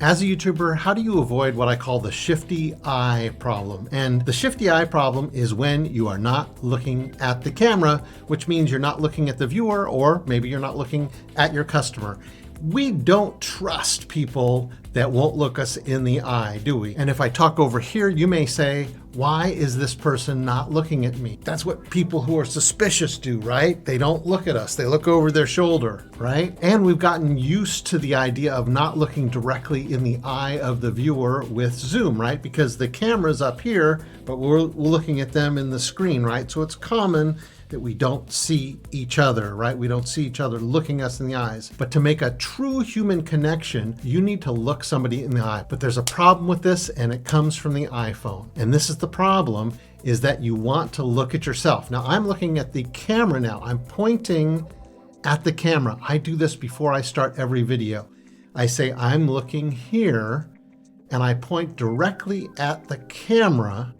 As a YouTuber, how do you avoid what I call the shifty eye problem? And the shifty eye problem is when you are not looking at the camera, which means you're not looking at the viewer, or maybe you're not looking at your customer. We don't trust people that won't look us in the eye, do we? And if I talk over here, you may say, why is this person not looking at me? That's what people who are suspicious do, right? They don't look at us. They look over their shoulder, right? And we've gotten used to the idea of not looking directly in the eye of the viewer with Zoom, right? Because the camera's up here, but we're looking at them in the screen, right? So it's common that we don't see each other, right? We don't see each other looking us in the eyes. But to make a true human connection, you need to look somebody in the eye. But there's a problem with this, and it comes from the iPhone. And this is the problem, is that you want to look at yourself. Now I'm looking at the camera now. I'm pointing at the camera. I do this before I start every video. I say, I'm looking here, and I point directly at the camera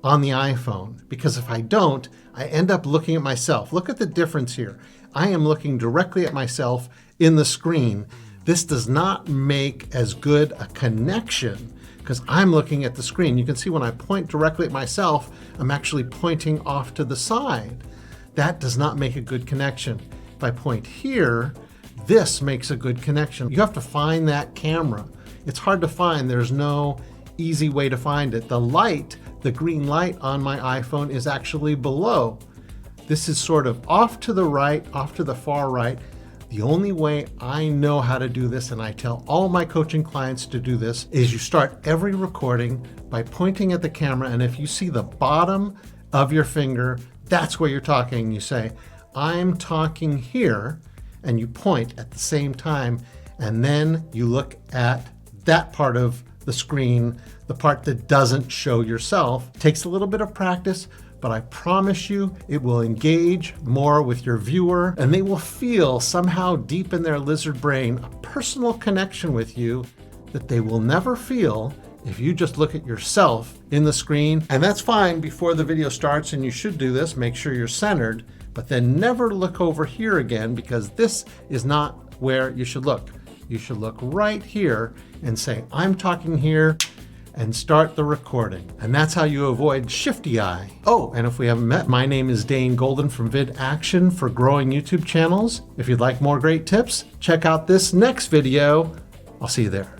on the iPhone, because if I don't, I end up looking at myself. Look at the difference here. I am looking directly at myself in the screen. This does not make as good a connection because I'm looking at the screen. You can see when I point directly at myself, I'm actually pointing off to the side. That does not make a good connection. If I point here, this makes a good connection. You have to find that camera. It's hard to find. There's no easy way to find it. The light, the green light on my iPhone is actually below. This is sort of off to the right, off to the far right. The only way I know how to do this, and I tell all my coaching clients to do this, is you start every recording by pointing at the camera, and if you see the bottom of your finger, that's where you're talking. You say, I'm talking here, and you point at the same time, and then you look at that part of the screen, the part that doesn't show yourself. It takes a little bit of practice, but I promise you it will engage more with your viewer, and they will feel somehow deep in their lizard brain a personal connection with you that they will never feel if you just look at yourself in the screen. And that's fine before the video starts, and you should do this. Make sure you're centered, but then never look over here again, because this is not where you should look. You should look right here and say, I'm talking here, and start the recording. And that's how you avoid shifty eye. Oh, and if we haven't met, my name is Dane Golden from VidAction for growing YouTube channels. If you'd like more great tips, check out this next video. I'll see you there.